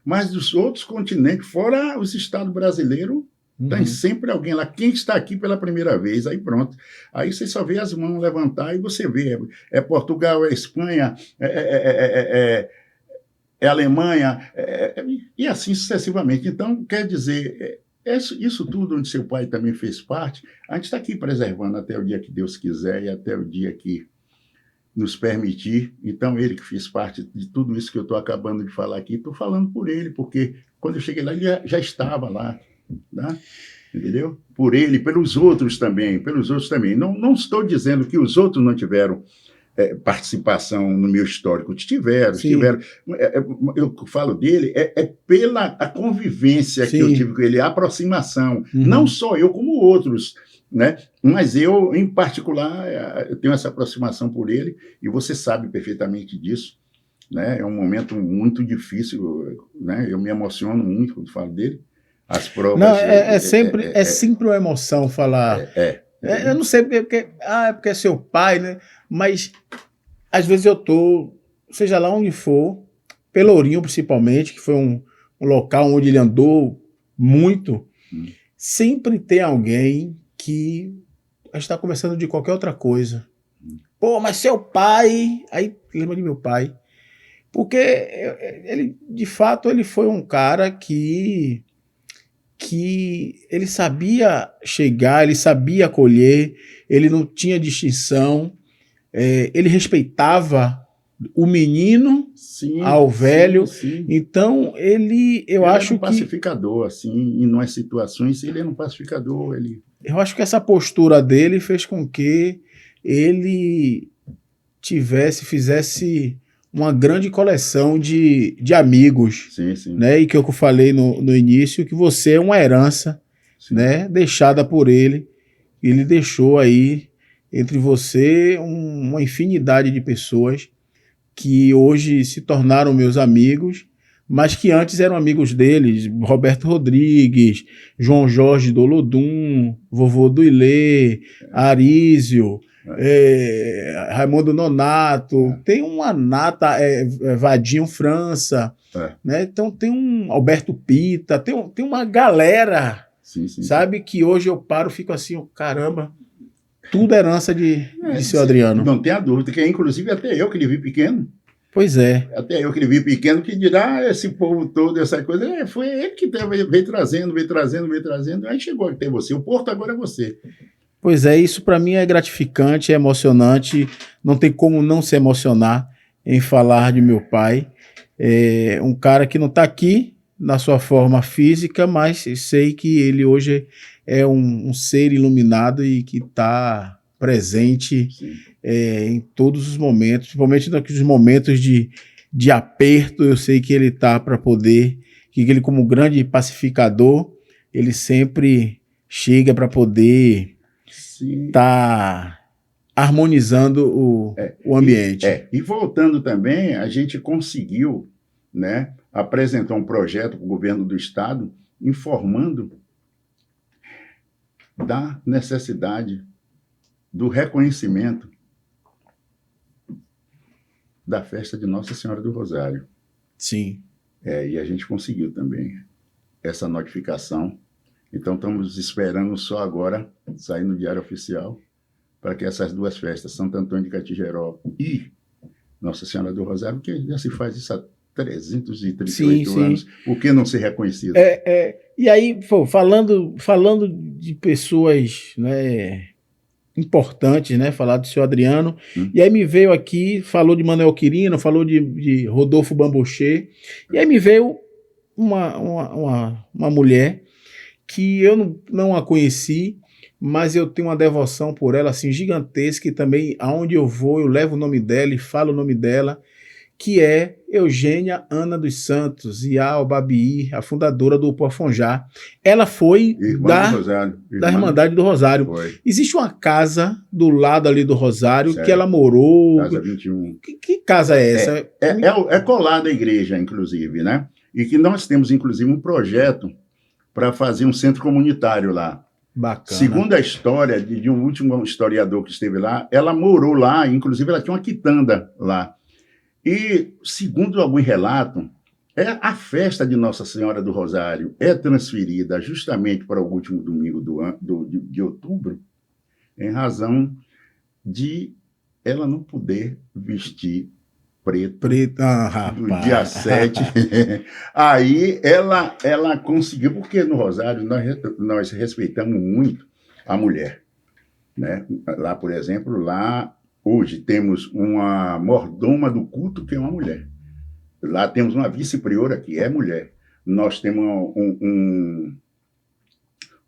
Mas dos outros continentes, fora os estados brasileiros, tem sempre alguém lá. Quem está aqui pela primeira vez? Aí pronto. Aí você só vê as mãos levantar e você vê. É Portugal, é Espanha, é Alemanha, e assim sucessivamente. Então, quer dizer, isso tudo onde seu pai também fez parte, a gente está aqui preservando até o dia que Deus quiser e até o dia que nos permitir. Então, ele que fez parte de tudo isso que eu estou acabando de falar aqui, estou falando por ele, porque quando eu cheguei lá, ele já estava lá, né? Entendeu? Por ele, pelos outros também. Não estou dizendo que os outros não tiveram participação no meu histórico. Tiveram. Eu falo dele, pela a convivência que eu tive com ele, a aproximação. Não só eu, como outros, né? Mas eu, em particular, eu tenho essa aproximação por ele, e você sabe perfeitamente disso, né? É um momento muito difícil, né? Eu me emociono muito quando falo dele. As provas... Não, é sempre uma emoção falar... Eu não sei porque é seu pai, né? Mas às vezes eu tô, seja lá onde for, Pelourinho principalmente, que foi um local onde ele andou muito, sempre tem alguém que está conversando de qualquer outra coisa. Pô, mas seu pai... Aí lembra de meu pai. Porque ele, de fato, ele foi um cara que ele sabia chegar, ele sabia acolher, ele não tinha distinção, ele respeitava o menino ao velho. Sim. Então, eu acho que... Ele é um pacificador, assim, em umas situações, ele é um pacificador. Eu acho que essa postura dele fez com que ele fizesse uma grande coleção de amigos, né? E que eu falei no início, que você é uma herança, né? Deixada por ele. Ele deixou aí entre você uma infinidade de pessoas que hoje se tornaram meus amigos, mas que antes eram amigos deles: Roberto Rodrigues, João Jorge do Olodum, Vovô do Ilê, Arísio, Raimundo Nonato, tem uma nata, Vadinho França, né? Então tem um Alberto Pita, tem uma galera, sabe, que hoje eu paro e fico assim, caramba, tudo herança de seu Adriano. Não tem a dúvida, que inclusive até eu que lhe vi pequeno. Pois é. Até eu que lhe vi pequeno, que dirá esse povo todo, essa coisa, foi ele que veio trazendo, aí chegou até você, o Porto agora é você. Pois é, isso para mim é gratificante, é emocionante, não tem como não se emocionar em falar de meu pai. É um cara que não está aqui na sua forma física, mas sei que ele hoje é um ser iluminado e que está presente em todos os momentos, principalmente nos momentos de aperto. Eu sei que ele está para poder, que ele, como grande pacificador, ele sempre chega para poder estar harmonizando o ambiente. E voltando também, a gente conseguiu, né, apresentar um projeto para o governo do estado informando da necessidade do reconhecimento da festa de Nossa Senhora do Rosário. Sim. E a gente conseguiu também essa notificação. Então, estamos esperando só agora sair no Diário Oficial para que essas duas festas, Santo Antônio de Catigéró e Nossa Senhora do Rosário, que já se faz isso há 338 anos, por que não ser reconhecido? E aí, falando de pessoas, né, importantes, né, falar do seu Adriano, e aí me veio aqui, falou de Manuel Quirino, falou de Rodolfo Bamboché, e aí me veio uma mulher que eu não a conheci, mas eu tenho uma devoção por ela assim gigantesca, e também aonde eu vou eu levo o nome dela e falo o nome dela, que é Eugênia Ana dos Santos Iá Babi, a fundadora do Upoafonjá. Ela foi da Irmandade do Rosário. Foi. Existe uma casa do lado ali do Rosário, que ela morou. Casa 21. Que casa é essa? É colada à igreja, inclusive, né? E que nós temos, inclusive, um projeto para fazer um centro comunitário lá. Bacana. Segundo a história de um último historiador que esteve lá, ela morou lá, inclusive ela tinha uma quitanda lá. E, segundo algum relato, A festa de Nossa Senhora do Rosário é transferida justamente para o último domingo de outubro, em razão de ela não poder vestir preto no dia rapaz. 7. Aí ela conseguiu, porque no Rosário nós respeitamos muito a mulher, né? Lá, por exemplo, lá hoje temos uma mordoma do culto que é uma mulher. Lá temos uma vice-priora que é mulher. Nós temos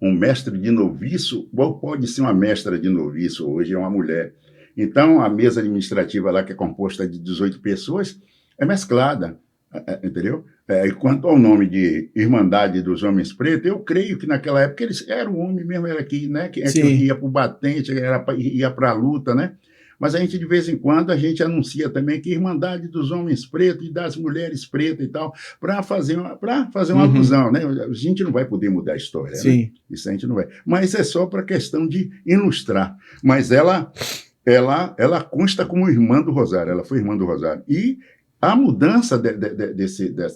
um mestre de noviço, ou pode ser uma mestra de noviço, hoje é uma mulher. Então, a mesa administrativa lá, que é composta de 18 pessoas, é mesclada, entendeu? E quanto ao nome de Irmandade dos Homens Pretos, eu creio que naquela época eles eram homem mesmo, era aqui, né? Que ia para o batente, ia para a luta, né? Mas a gente, de vez em quando, a gente anuncia também que Irmandade dos Homens Pretos e das Mulheres Pretas e tal, para fazer uma alusão, né? A gente não vai poder mudar a história, Sim. né? Isso a gente não vai. Mas é só para questão de ilustrar. Mas ela consta como irmã do Rosário, ela foi irmã do Rosário. E a mudança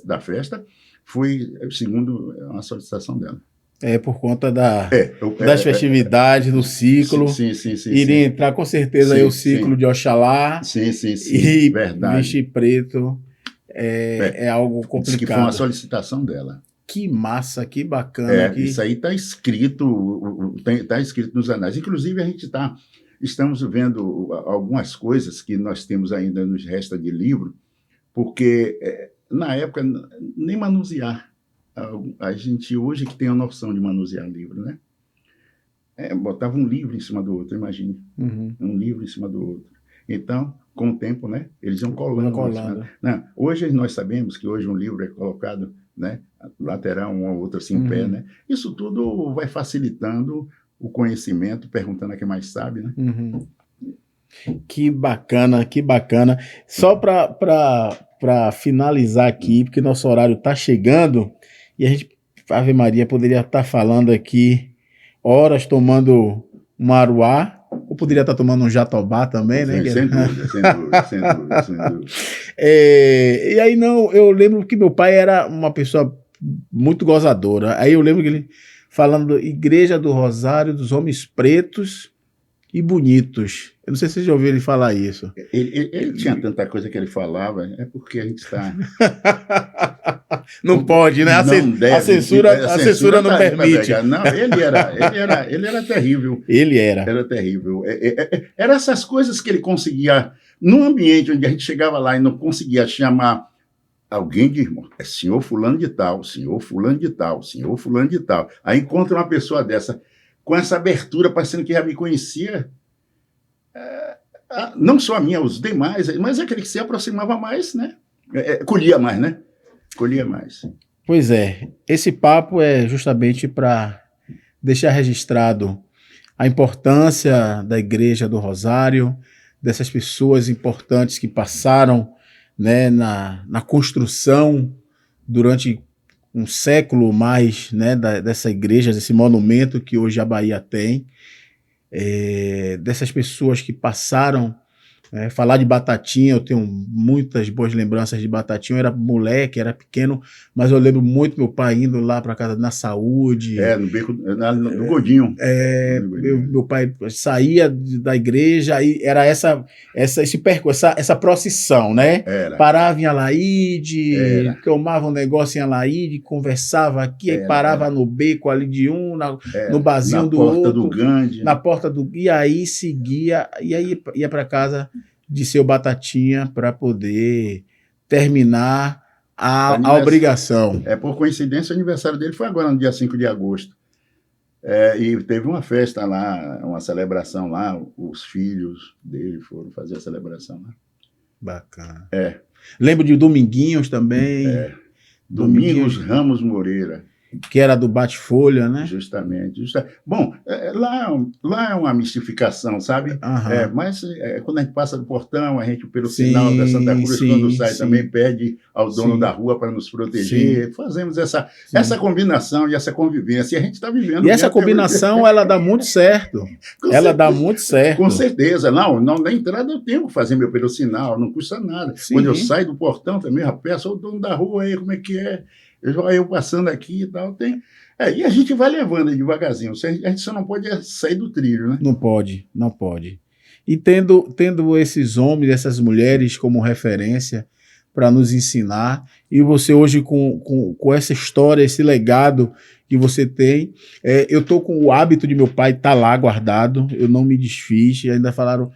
da festa foi, segundo uma solicitação dela. Por conta das festividades, do ciclo. Sim. Iria entrar com certeza aí o ciclo de Oxalá. Sim. E verdade. vestir preto é algo complicado. Diz que foi uma solicitação dela. Que massa, que bacana. Isso aí está escrito nos anais. Inclusive, estamos vendo algumas coisas que nós temos ainda nos resta de livro, porque na época nem manusear. A gente hoje que tem a noção de manusear livro, né? Botava um livro em cima do outro, imagine. Um livro em cima do outro. Então, com o tempo, né? Eles iam colando. Não, hoje nós sabemos que hoje um livro é colocado, né? Lateral, um ou outro assim em pé, né? Isso tudo vai facilitando o conhecimento, perguntando a quem mais sabe, né? Que bacana. Só para finalizar aqui, porque nosso horário está chegando, e a gente, Ave Maria, poderia estar falando aqui horas tomando um aruá, ou poderia estar tomando um jatobá também, né? Sem dúvida. E aí, eu lembro que meu pai era uma pessoa muito gozadora. Aí eu lembro que ele falando Igreja do Rosário dos Homens Pretos e Bonitos. Eu não sei se você já ouviu ele falar isso. Ele tinha tanta coisa que ele falava, é porque a gente está... Não pode, né? A censura não permite. Não, ele era terrível. Ele era. Era terrível. Eram essas coisas que ele conseguia, num ambiente onde a gente chegava lá e não conseguia chamar alguém de irmão, é senhor fulano de tal, senhor fulano de tal, senhor fulano de tal. Aí encontra uma pessoa dessa, com essa abertura, parecendo que já me conhecia, não só a minha, os demais, mas aquele que se aproximava mais, né? Colhia mais, né? Colhia mais. Pois é, esse papo é justamente para deixar registrado a importância da Igreja do Rosário, dessas pessoas importantes que passaram, né, na construção durante um século mais, né, dessa igreja, desse monumento que hoje a Bahia tem, dessas pessoas que passaram. Falar de Batatinha, eu tenho muitas boas lembranças de Batatinha. Eu era moleque, era pequeno, mas eu lembro muito meu pai indo lá para casa na Saúde. No beco, no Godinho. Meu pai saía da igreja e era esse percurso, essa procissão, né? Parava em Alaíde, tomava um negócio em Alaíde, conversava aqui, aí parava no beco ali de no barzinho do outro. Na porta do Gandhi. Na porta do... E aí seguia, e aí ia para casa de seu Batatinha para poder terminar a obrigação. Por coincidência, o aniversário dele foi agora, no dia 5 de agosto. E teve uma festa lá, uma celebração lá, os filhos dele foram fazer a celebração lá. Bacana. Lembro de Dominguinhos também. Domingos Ramos Moreira. que era do Bate-Folha, né? Justamente. Bom, lá é uma mistificação, sabe? Aham. Mas quando a gente passa do portão, a gente, pelo Sim, sinal da Santa Cruz, quando sim, sai sim. também, pede ao dono Sim. da rua para nos proteger. Fazemos essa combinação e essa convivência. E a gente está vivendo. E essa combinação, ela dá muito certo. Dá muito certo. Com certeza. Não, na entrada eu tenho que fazer meu pelo sinal, não custa nada. Sim. Quando eu saio do portão também, eu peço ao dono da rua aí, como é que é? Eu passando aqui e tal, e a gente vai levando devagarzinho. A gente só não pode sair do trilho, né? Não pode. E tendo esses homens, essas mulheres como referência para nos ensinar, e você hoje com essa história, esse legado que você tem, eu tô com o hábito de meu pai estar lá guardado, eu não me desfiz, e ainda falaram,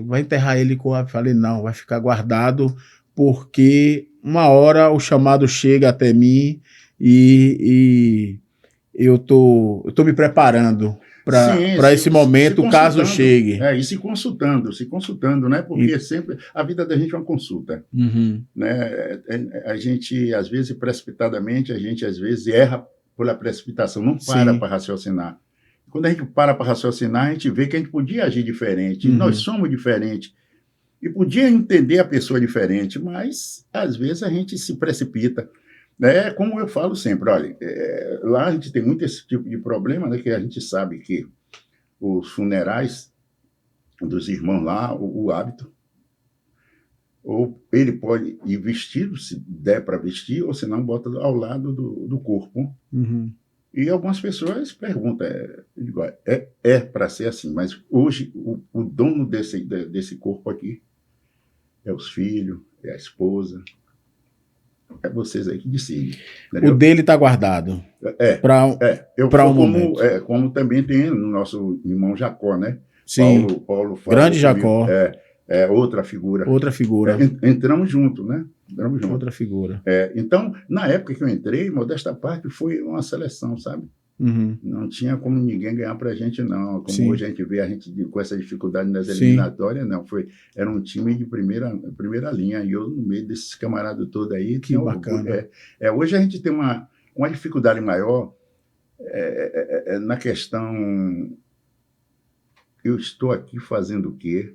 vai enterrar ele com o hábito. Falei, não, vai ficar guardado, porque uma hora o chamado chega até mim e eu tô me preparando para esse momento, caso chegue. E se consultando, né? Porque sempre a vida da gente é uma consulta. Uhum. Né? A gente, às vezes, precipitadamente, às vezes, erra pela precipitação, não para raciocinar. Quando a gente para raciocinar, a gente vê que a gente podia agir diferente, nós somos diferentes. E podia entender a pessoa diferente, mas, às vezes, a gente se precipita. Como eu falo sempre, olha, lá a gente tem muito esse tipo de problema, né, que a gente sabe que os funerais dos irmãos lá, o hábito, ou ele pode ir vestido, se der para vestir, ou se não, bota ao lado do corpo. Uhum. E algumas pessoas perguntam, eu digo, é para ser assim, mas hoje o dono desse corpo aqui é os filhos, é a esposa, é vocês aí que decidem. Entendeu? O dele está guardado. Para um momento. Como também tem no nosso irmão Jacó, né? Sim. Paulo grande Jacó. Outra figura. Outra figura. Entramos junto, né? Outra figura. Então, na época que eu entrei, modesta parte, foi uma seleção, sabe? Uhum. Não tinha como ninguém ganhar para a gente, não. Como hoje a gente vê a gente com essa dificuldade nas eliminatórias, não. Era um time de primeira linha. E eu, no meio desses camaradas todos aí... Que bacana. Hoje a gente tem uma dificuldade maior na questão... Eu estou aqui fazendo o quê?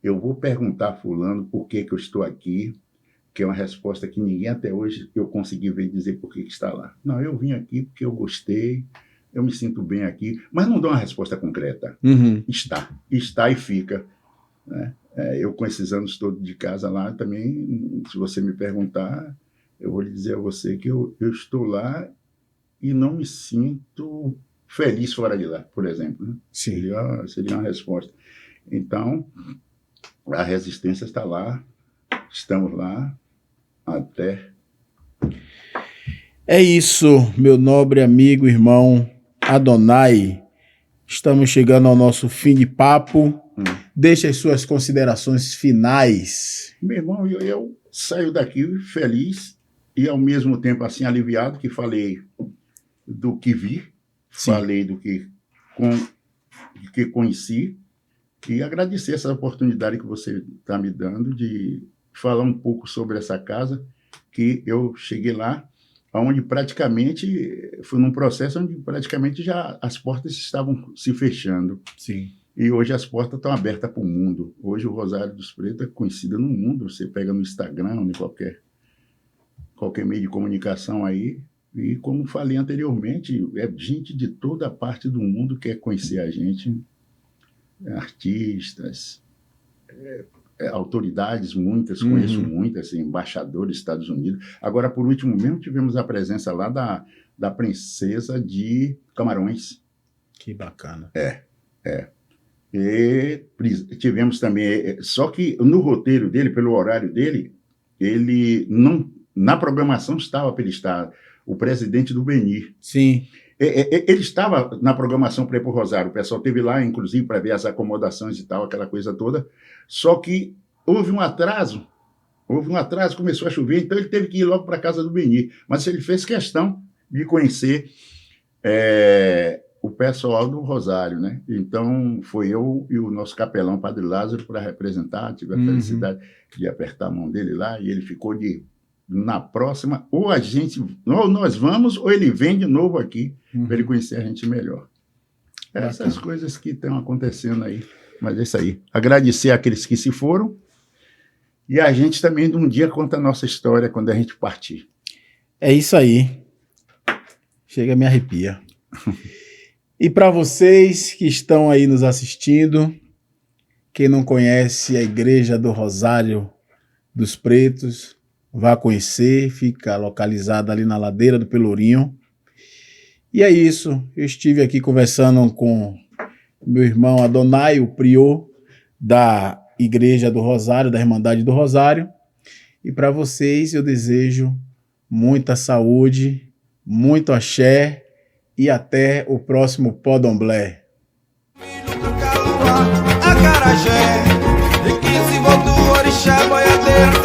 Eu vou perguntar a fulano por que eu estou aqui, que é uma resposta que ninguém até hoje eu consegui ver dizer por que está lá. Não, eu vim aqui porque eu gostei, eu me sinto bem aqui, mas não dou uma resposta concreta. Uhum. Está e fica. Né? Eu, com esses anos todos de casa lá, também, se você me perguntar, eu vou lhe dizer a você que eu estou lá e não me sinto feliz fora de lá, por exemplo. Né? Sim. Seria uma resposta. Então, a resistência está lá, estamos lá até... É isso, meu nobre amigo, irmão Adonai. Estamos chegando ao nosso fim de papo. Deixe as suas considerações finais. Meu irmão, eu saio daqui feliz e, ao mesmo tempo, assim, aliviado, que falei do que vi, falei do que conheci, e agradecer essa oportunidade que você está me dando de falar um pouco sobre essa casa, que eu cheguei lá, onde praticamente, foi num processo onde praticamente já as portas estavam se fechando. Sim. E hoje as portas estão abertas para o mundo. Hoje o Rosário dos Pretos é conhecido no mundo. Você pega no Instagram, em qualquer meio de comunicação aí. E como falei anteriormente, gente de toda parte do mundo quer conhecer a gente. Artistas, autoridades, muitas, conheço muitas, embaixadores dos Estados Unidos. Agora, por último mesmo, tivemos a presença lá da princesa de Camarões. Que bacana. E tivemos também, só que no roteiro dele, pelo horário dele, ele não, na programação estava para ele estar o presidente do Beni. Sim. Ele estava na programação para ir para o Rosário, o pessoal esteve lá, inclusive, para ver as acomodações e tal, aquela coisa toda, só que houve um atraso, começou a chover, então ele teve que ir logo para a casa do Beni, mas ele fez questão de conhecer o pessoal do Rosário, né? Então, foi eu e o nosso capelão, Padre Lázaro, para representar, tive a felicidade de apertar a mão dele lá, e ele ficou de na próxima, ou nós vamos, ou ele vem de novo aqui, para ele conhecer a gente melhor. Essas coisas que estão acontecendo aí. Mas é isso aí. Agradecer àqueles que se foram, e a gente também, de um dia, conta a nossa história quando a gente partir. É isso aí. Chega, me arrepia. E para vocês que estão aí nos assistindo, quem não conhece a Igreja do Rosário dos Pretos, vá conhecer, fica localizada ali na ladeira do Pelourinho. E é isso, eu estive aqui conversando com meu irmão Adonai, o prior da Igreja do Rosário, da Irmandade do Rosário. E para vocês eu desejo muita saúde, muito axé e até o próximo Podomblé. Acarajé, de 15 voltou orixá, boiadeiro,